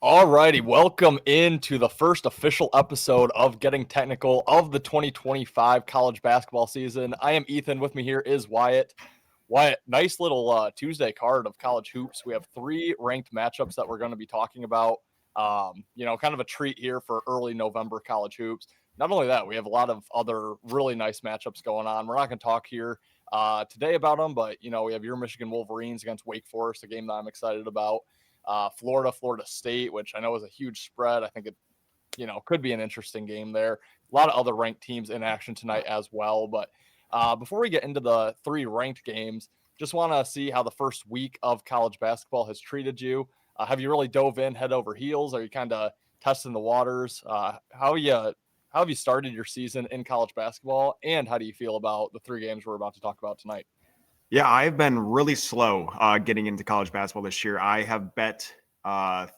All righty, welcome into the first official episode of Getting Technical of the 2025 college basketball season. I am Ethan. With me here is Wyatt. Wyatt, nice little Tuesday card of college hoops. We have three ranked matchups that we're going to be talking about. Kind of a treat here for early November college hoops. Not only that, we have a lot of other really nice matchups going on. We're not going to talk here today about them, but we have your Michigan Wolverines against Wake Forest, a game that I'm excited about. Florida State, which I know is a huge spread. I think it, could be an interesting game there. A lot of other ranked teams in action tonight as well. But before we get into the three ranked games, just want to see how the first week of college basketball has treated you. Have you really dove in head over heels? Are you kind of testing the waters? How have you started your season in college basketball? And how do you feel about the three games we're about to talk about tonight? Yeah, I've been really slow getting into college basketball this year. I have bet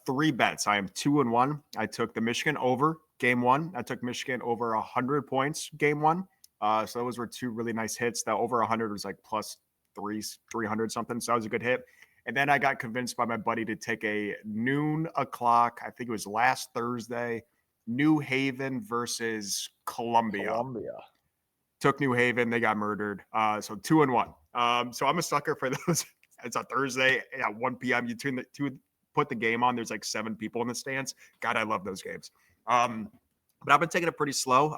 three bets. I am 2-1. I took the Michigan over game one. I took Michigan over 100 points game one. So those were two really nice hits. The over 100 was like plus 300 something. So that was a good hit. And then I got convinced by my buddy to take a noon o'clock. I think it was last Thursday. New Haven versus Columbia. Columbia. Took New Haven. They got murdered. So 2-1. So I'm a sucker for those. It's a Thursday at 1 p.m. You put the game on. There's like 7 people in the stands. God, I love those games. But I've been taking it pretty slow.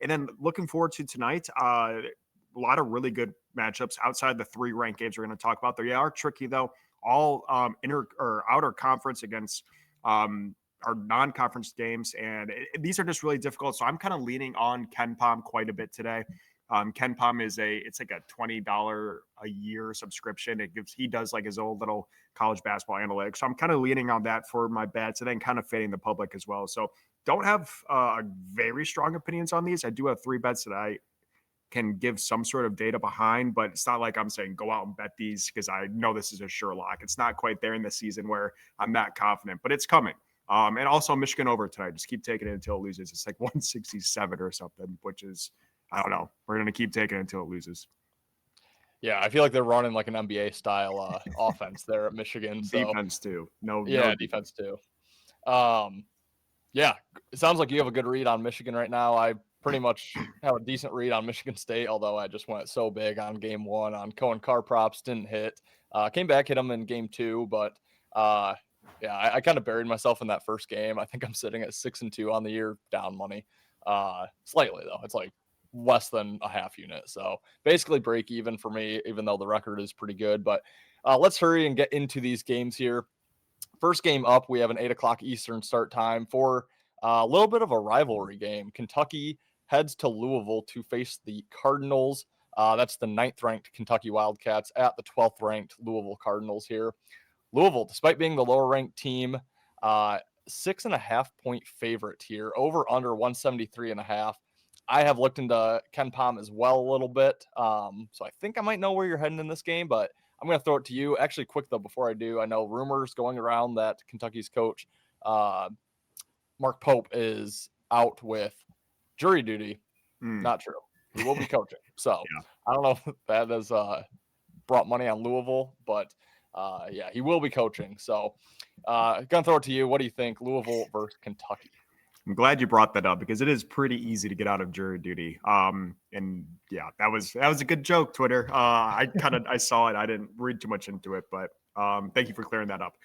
And then looking forward to tonight. A lot of really good matchups outside the 3 ranked games we're going to talk about. They are tricky though. All inter or outer conference against our non-conference games, and these are just really difficult. So I'm kind of leaning on KenPom quite a bit today. KenPom it's like a $20 a year subscription. He does like his old little college basketball analytics. So I'm kind of leaning on that for my bets, and then kind of fading the public as well. So don't have very strong opinions on these. I do have 3 bets that I can give some sort of data behind, but it's not like I'm saying go out and bet these because I know this is a sure lock. It's not quite there in the season where I'm that confident, but it's coming. And also Michigan over tonight. Just keep taking it until it loses. It's like 167 or something, which is, I don't know. We're going to keep taking it until it loses. Yeah, I feel like they're running like an NBA style offense there at Michigan. So Defense too. No defense too. Yeah, it sounds like you have a good read on Michigan right now. I pretty much have a decent read on Michigan State, although I just went so big on game one on Cohen Car props, didn't hit. Came back, hit them in game 2, but I kind of buried myself in that first game. I think I'm sitting at 6-2 on the year, down money. Slightly though, it's like less than a half unit, so basically break even for me, even though the record is pretty good. But let's hurry and get into these games here. First game up, we have an 8 o'clock Eastern start time for a little bit of a rivalry game. Kentucky heads to Louisville to face the Cardinals. That's the 9th ranked Kentucky Wildcats at the 12th ranked Louisville Cardinals here. Louisville, despite being the lower ranked team, 6.5 point favorite here, over under 173.5. I have looked into KenPom as well a little bit. So I think I might know where you're heading in this game, but I'm going to throw it to you. Actually, quick though, before I do, I know rumors going around that Kentucky's coach, Mark Pope, is out with jury duty. Not true. He will be coaching. So Yeah. I don't know if that has brought money on Louisville, but he will be coaching. So gonna throw it to you. What do you think, Louisville versus Kentucky? I'm glad you brought that up because it is pretty easy to get out of jury duty. And yeah, that was a good joke, Twitter. I saw it. I didn't read too much into it, but thank you for clearing that up.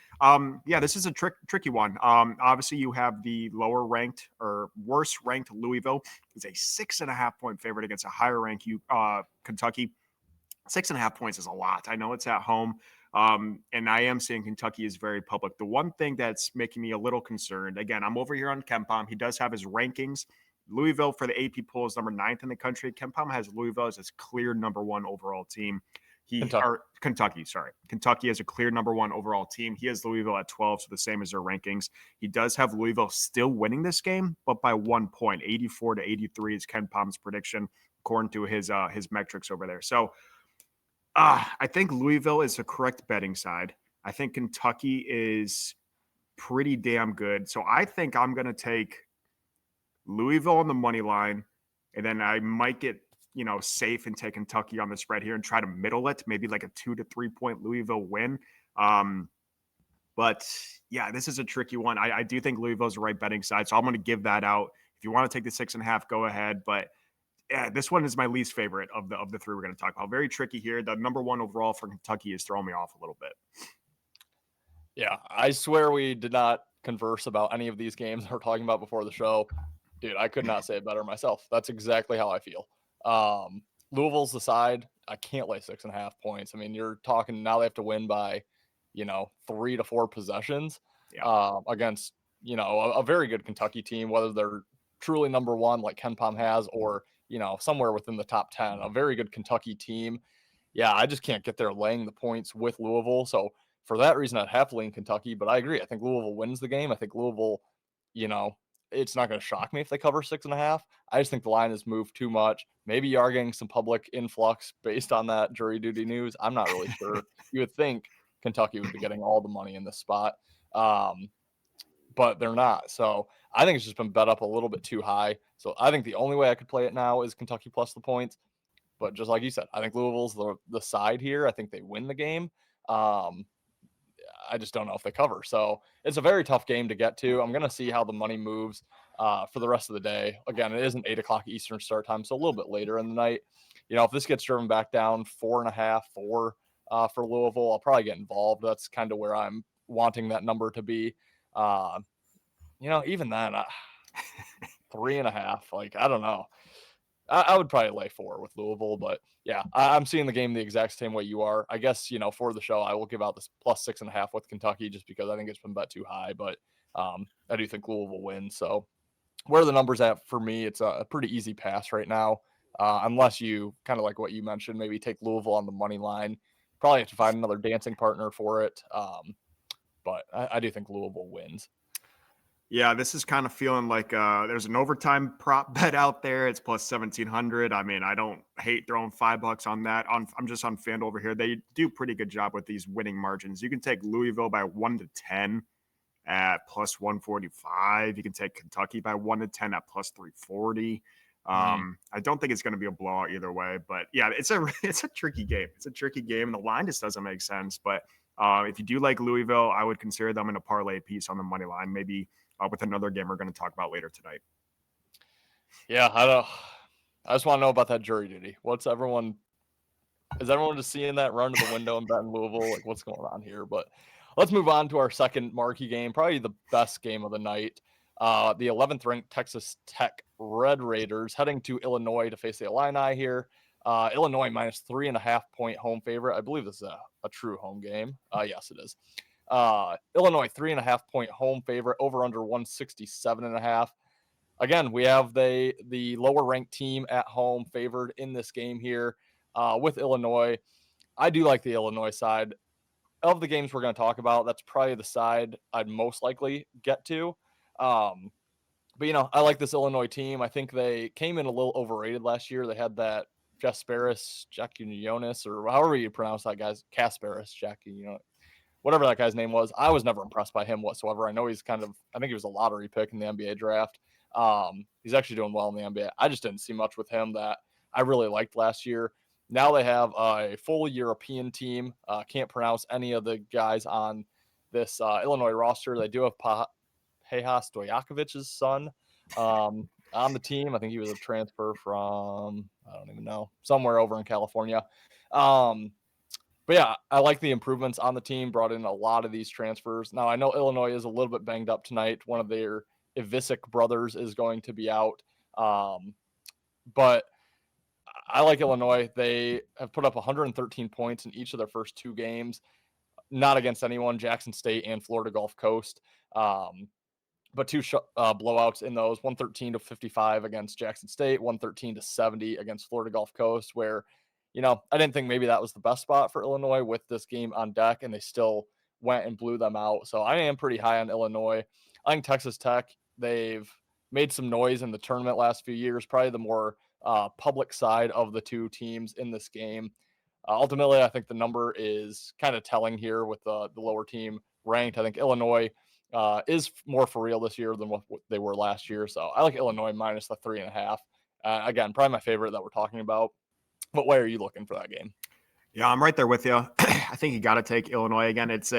Yeah, this is a tricky one. Obviously, you have the lower ranked or worse ranked Louisville is a 6.5 point favorite against a higher ranked Kentucky. 6.5 points is a lot. I know it's at home. And I am seeing Kentucky is very public. The one thing that's making me a little concerned, again, I'm over here on KenPom. He does have his rankings. Louisville for the AP poll is number 9th in the country. KenPom has Louisville as his clear number 1 overall team. Kentucky, sorry. Kentucky is a clear number 1 overall team. He has Louisville at 12, so the same as their rankings. He does have Louisville still winning this game, but by 1 point. 84-83 is KenPom's prediction, according to his metrics over there. So I think Louisville is the correct betting side. I think Kentucky is pretty damn good. So I think I'm going to take Louisville on the money line, and then I might get, safe and take Kentucky on the spread here and try to middle it, maybe like a 2 to 3 point Louisville win. But yeah, this is a tricky one. I do think Louisville's the right betting side, so I'm going to give that out. If you want to take the 6.5, go ahead. But yeah, this one is my least favorite of the three we're going to talk about. Very tricky here. The number one overall for Kentucky is throwing me off a little bit. Yeah, I swear we did not converse about any of these games we're talking about before the show. Dude, I could not say it better myself. That's exactly how I feel. Louisville's the side. I can't lay 6.5 points. I mean, you're talking now they have to win by, 3 to 4 possessions against, a very good Kentucky team, whether they're truly number one like Ken Pom has or, somewhere within the top 10, a very good Kentucky team. Yeah, I just can't get there laying the points with Louisville. So for that reason, I'd have to lean Kentucky, but I agree. I think Louisville wins the game. I think Louisville, you know, it's not going to shock me if they cover 6.5. I just think the line has moved too much. Maybe you are getting some public influx based on that jury duty news. I'm not really sure. You would think Kentucky would be getting all the money in this spot, but they're not. So I think it's just been bet up a little bit too high. So I think the only way I could play it now is Kentucky plus the points. But just like you said, I think Louisville's the side here. I think they win the game. I just don't know if they cover. So it's a very tough game to get to. I'm going to see how the money moves for the rest of the day. Again, it isn't 8 o'clock Eastern start time, so a little bit later in the night. If this gets driven back down 4.5, 4 for Louisville, I'll probably get involved. That's kind of where I'm wanting that number to be. Even then, 3.5, like, I don't know. I would probably lay 4 with Louisville, but yeah, I'm seeing the game the exact same way you are. I guess, for the show, I will give out this plus 6.5 with Kentucky just because I think it's been bet too high, but I do think Louisville wins. So where are the numbers at for me? It's a pretty easy pass right now, unless you kind of like what you mentioned, maybe take Louisville on the money line. Probably have to find another dancing partner for it, but I do think Louisville wins. Yeah, this is kind of feeling like there's an overtime prop bet out there. It's plus 1,700. I mean, I don't hate throwing $5 on that. I'm just on FanDuel over here. They do a pretty good job with these winning margins. You can take Louisville by 1 to 10 at plus 145. You can take Kentucky by 1 to 10 at plus 340. I don't think it's going to be a blowout either way, but yeah, it's a tricky game. It's a tricky game, and the line just doesn't make sense. But if you do like Louisville, I would consider them in a parlay piece on the money line, maybe with another game we're going to talk about later tonight. Yeah, I just want to know about that jury duty. Is everyone just seeing that run to the window and betting Louisville? Like, what's going on here? But let's move on to our second marquee game, probably the best game of the night. The 11th ranked Texas Tech Red Raiders heading to Illinois to face the Illini here. Illinois minus 3.5 point home favorite. I believe this is a true home game. Yes, it is. Illinois 3.5 point home favorite, over under 167.5. Again, we have the lower ranked team at home favored in this game here with Illinois. I do like the Illinois side of the games we're going to talk about. That's probably the side I'd most likely get to. But I like this Illinois team. I think they came in a little overrated last year. They had that Jasparis Jackionis, or however you pronounce that guy's Kasparis Jackionis, whatever that guy's name was. I was never impressed by him whatsoever. I know I think he was a lottery pick in the NBA draft. He's actually doing well in the NBA. I just didn't see much with him that I really liked last year. Now they have a full European team. Can't pronounce any of the guys on this Illinois roster. They do have Peja Stojakovic's son on the team. I think he was a transfer from, I don't even know, somewhere over in California. But yeah, I like the improvements on the team, brought in a lot of these transfers. Now, I know Illinois is a little bit banged up tonight. One of their Ivisic brothers is going to be out. But I like Illinois. They have put up 113 points in each of their first 2 games, not against anyone, Jackson State and Florida Gulf Coast. But 2 blowouts in those, 113-55 against Jackson State, 113-70 against Florida Gulf Coast, where I didn't think maybe that was the best spot for Illinois with this game on deck, and they still went and blew them out. So I am pretty high on Illinois. I think Texas Tech, they've made some noise in the tournament last few years, probably the more public side of the 2 teams in this game. Ultimately, I think the number is kind of telling here with the lower team ranked. I think Illinois is more for real this year than what they were last year. So I like Illinois minus the 3.5. Again, probably my favorite that we're talking about. What way are you looking for that game? Yeah, I'm right there with you. I think you got to take Illinois again. It's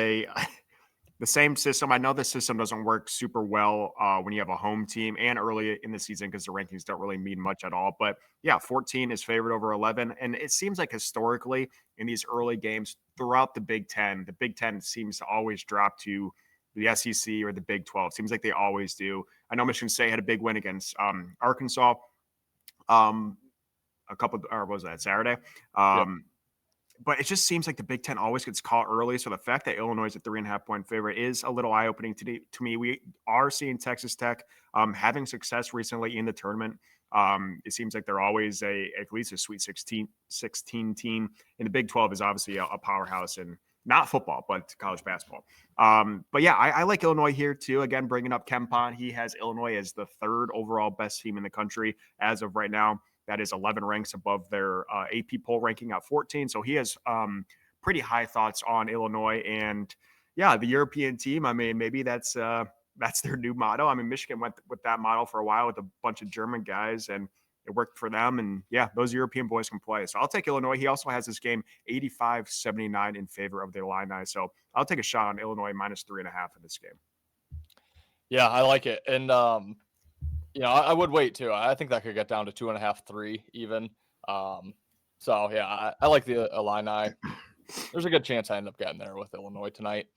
the same system. I know the system doesn't work super well when you have a home team and early in the season because the rankings don't really mean much at all. But yeah, 14 is favored over 11. And it seems like historically in these early games throughout the Big Ten seems to always drop to the SEC or the Big 12. Seems like they always do. I know Michigan State had a big win against Arkansas um, or what was that, Saturday? Yep. But it just seems like the Big Ten always gets caught early. So the fact that Illinois is a 3.5-point favorite is a little eye opening to me. We are seeing Texas Tech having success recently in the tournament. It seems like they're always at least a Sweet 16 team. And the Big 12 is obviously a powerhouse in not football, but college basketball. But yeah, I like Illinois here too. Again, bringing up Kempon, he has Illinois as the third overall best team in the country as of right now. That is 11 ranks above their AP poll ranking at 14. So he has pretty high thoughts on Illinois. And yeah, the European team, I mean, maybe that's their new motto. I mean, Michigan went with that model for a while with a bunch of German guys, and it worked for them. And yeah, those European boys can play. So I'll take Illinois. He also has this game 85-79 in favor of the Illini. So I'll take a shot on Illinois minus 3.5 in this game. Yeah, I like it. And I would wait too. I think that could get down to 2.5, 3 even. So yeah, I like the Illini. There's a good chance I end up getting there with Illinois tonight.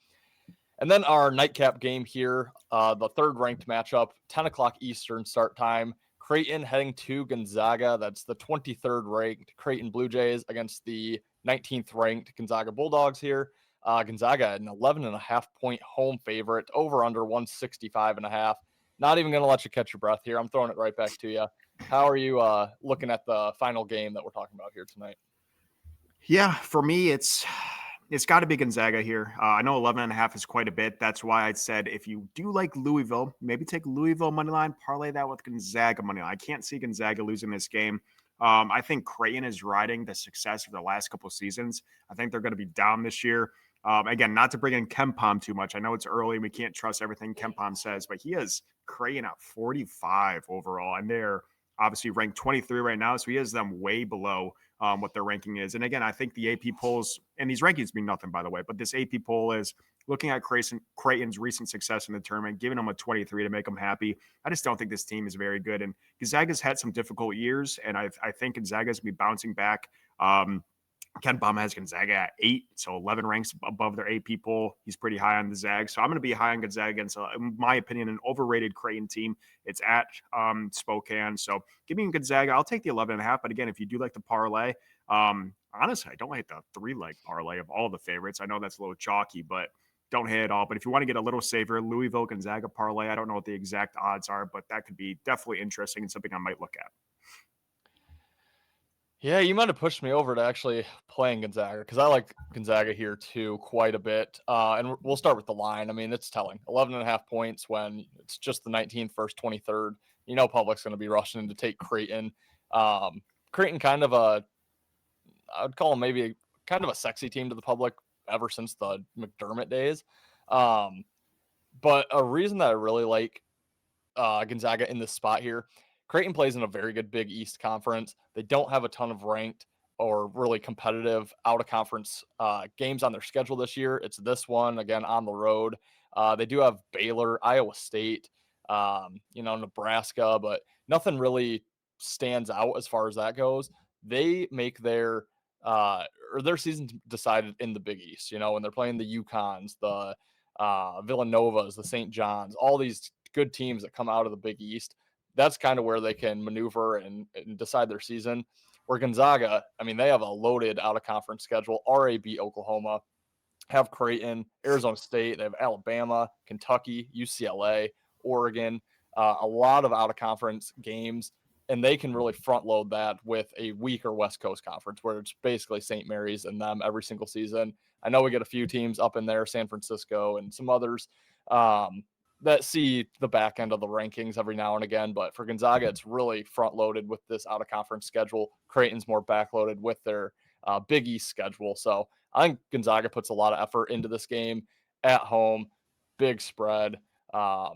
And then our nightcap game here, the third ranked matchup, 10 o'clock Eastern start time. Creighton heading to Gonzaga. That's the 23rd ranked Creighton Blue Jays against the 19th ranked Gonzaga Bulldogs here. Gonzaga, an 11.5-point home favorite, over under 165.5. Not even going to let you catch your breath here. I'm throwing it right back to you. How are you looking at the final game that we're talking about here tonight? Yeah, for me, it's got to be Gonzaga here. I know 11.5 is quite a bit. That's why I said if you do like Louisville, maybe take Louisville money line, parlay that with Gonzaga money line. I can't see Gonzaga losing this game. I think Creighton is riding the success of the last couple of seasons. I think they're going to be down this year. Again, not to bring in Kempom too much. I know it's early. We can't trust everything Kempom says, but he has Creighton at 45 overall, and they're obviously ranked 23 right now. So he has them way below what their ranking is. And again, I think the AP polls, and these rankings mean nothing, by the way, but this AP poll is looking at Creighton's recent success in the tournament, giving them a 23 to make them happy. I just don't think this team is very good. And Gonzaga's had some difficult years, and I think Gonzaga's going to be bouncing back. Ken Bama has Gonzaga at 8, so 11 ranks above their AP poll. He's pretty high on the Zag. So I'm going to be high on Gonzaga against, in my opinion, an overrated Creighton team. It's at Spokane. So give me Gonzaga. I'll take the 11.5. But again, if you do like the parlay, honestly, I don't hate the 3-leg parlay of all the favorites. I know that's a little chalky, but don't hate it all. But if you want to get a little safer, Louisville Gonzaga parlay, I don't know what the exact odds are, but that could be definitely interesting and something I might look at. Yeah, you might have pushed me over to actually playing Gonzaga because I like Gonzaga here too quite a bit. And we'll start with the line. I mean, it's telling 11.5 points when it's just the 19th versus 23rd. You know, public's going to be rushing in to take Creighton. Creighton kind of I would call them maybe kind of a sexy team to the public ever since the McDermott days. But a reason that I really like Gonzaga in this spot here, Creighton plays in a very good Big East conference. They don't have a ton of ranked or really competitive out-of-conference games on their schedule this year. It's this one, again, on the road. They do have Baylor, Iowa State, Nebraska, but nothing really stands out as far as that goes. They make their season decided in the Big East, when they're playing the UConns, the Villanovas, the St. John's, all these good teams that come out of the Big East. That's kind of where they can maneuver and decide their season. Where Gonzaga, I mean, they have a loaded out-of-conference schedule. RAB Oklahoma, have Creighton, Arizona State, they have Alabama, Kentucky, UCLA, Oregon, a lot of out-of-conference games, and they can really front-load that with a weaker West Coast conference where it's basically St. Mary's and them every single season. I know we get a few teams up in there, San Francisco and some others, that see the back end of the rankings every now and again. But for Gonzaga, it's really front loaded with this out of conference schedule. Creighton's more backloaded with their Big East schedule. So I think Gonzaga puts a lot of effort into this game at home, big spread. I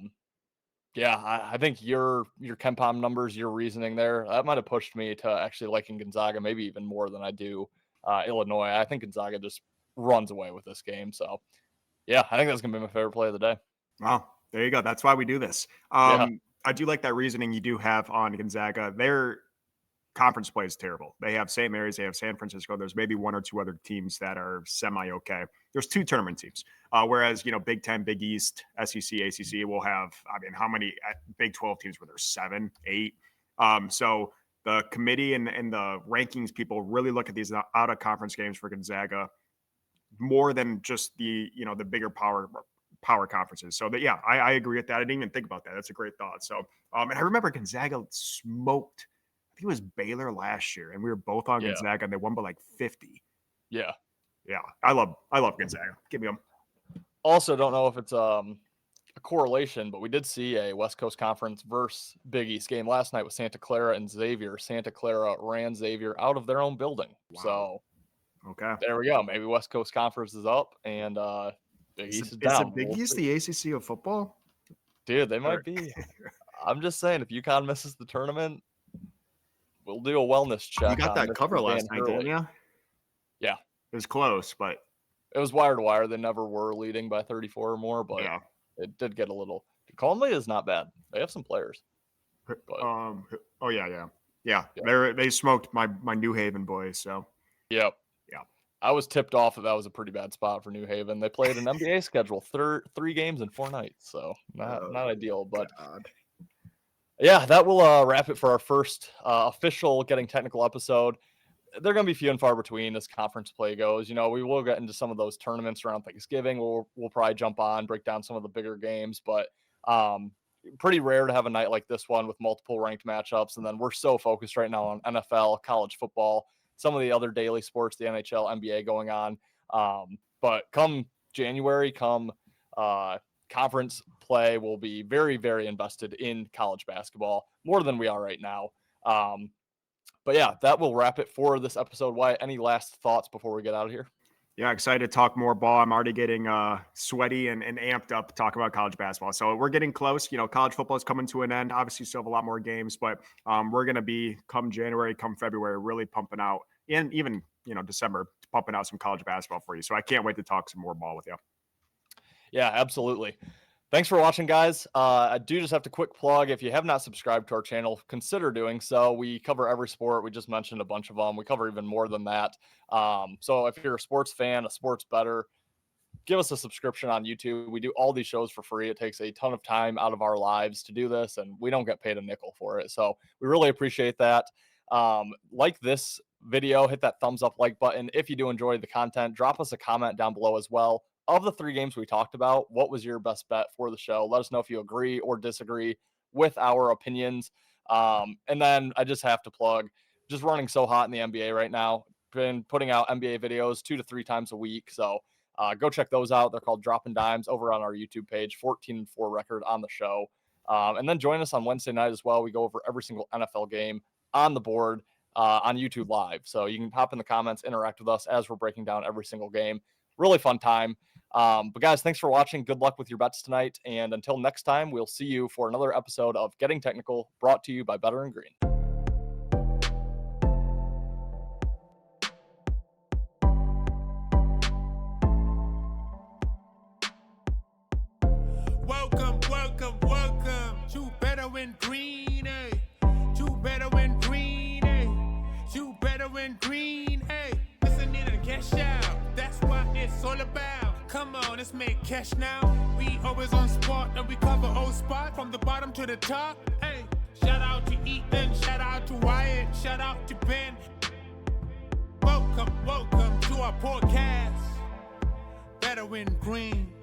think your KenPom numbers, your reasoning there, that might have pushed me to actually liking Gonzaga maybe even more than I do Illinois. I think Gonzaga just runs away with this game. So Yeah, I think that's going to be my favorite play of the day. Wow, there you go. That's why we do this. Yeah. I do like that reasoning you do have on Gonzaga. Their conference play is terrible. They have St. Mary's, they have San Francisco. There's maybe one or two other teams that are semi okay. There's 2 tournament teams. Whereas, Big 10, Big East, SEC, ACC will have, how many Big 12 teams were there? 7, 8. So the committee and the rankings people really look at these out of conference games for Gonzaga more than just the bigger power conferences. So that, I agree with that. I didn't even think about that. That's a great thought. So, and I remember Gonzaga smoked, I think it was Baylor last year, and we were both on Gonzaga, and they won by like 50. Yeah. Yeah. I love Gonzaga. Give me them. Also, don't know if it's a correlation, but we did see a West Coast Conference versus Big East game last night with Santa Clara and Xavier. Santa Clara ran Xavier out of their own building. Wow. So okay, there we go. Maybe West Coast Conference is up and Big East is down. Is Big East the ACC of football? Dude, they might be. I'm just saying, if UConn misses the tournament, we'll do a wellness check. You got that cover last night, didn't you? Yeah. It was close, but it was wire to wire. They never were leading by 34 or more, but it did get a little. Conley is not bad. They have some players. But, yeah. They smoked my New Haven boys. So yeah. I was tipped off that was a pretty bad spot for New Haven. They played an NBA schedule, 3 games in 4 nights, so not ideal. But yeah, that will wrap it for our first official Getting Technical episode. They're going to be few and far between as conference play goes. We will get into some of those tournaments around Thanksgiving. We'll probably jump on, break down some of the bigger games, but pretty rare to have a night like this one with multiple ranked matchups. And then we're so focused right now on NFL, college football, some of the other daily sports, the NHL, NBA going on. But come January, conference play, we'll be very, very invested in college basketball, more than we are right now. But yeah, that will wrap it for this episode. Wyatt, any last thoughts before we get out of here? Yeah, excited to talk more ball. I'm already getting sweaty and amped up to talk about college basketball. So we're getting close. College football is coming to an end. Obviously, still have a lot more games, but we're going to be, come January, come February, really pumping out, and even, December, pumping out some college basketball for you. So I can't wait to talk some more ball with you. Yeah, absolutely. Thanks for watching, guys. I do just have to quick plug. If you have not subscribed to our channel, consider doing so. We cover every sport. We just mentioned a bunch of them. We cover even more than that. So if you're a sports fan, a sports bettor, give us a subscription on YouTube. We do all these shows for free. It takes a ton of time out of our lives to do this, and we don't get paid a nickel for it. So we really appreciate that. Like this video, hit that thumbs up like button. If you do enjoy the content, drop us a comment down below as well. Of the 3 games we talked about, what was your best bet for the show? Let us know if you agree or disagree with our opinions. And then I just have to plug, just running so hot in the NBA right now. Been putting out NBA videos 2 to 3 times a week. So go check those out. They're called Dropping Dimes over on our YouTube page, 14-4 record on the show. And then join us on Wednesday night as well. We go over every single NFL game on the board on YouTube Live. So you can pop in the comments, interact with us as we're breaking down every single game. Really fun time. But guys, thanks for watching. Good luck with your bets tonight. And until next time, we'll see you for another episode of Getting Technical, brought to you by Better and Green. Welcome to Better and Green, eh? To Better and Green, eh? To Better and Green, eh? Listening and cash out, that's what it's all about. Come on, let's make cash now. We always on spot and we cover all spot from the bottom to the top. Hey, shout out to Ethan, shout out to Wyatt, shout out to Ben. Welcome to our podcast, Better and Green.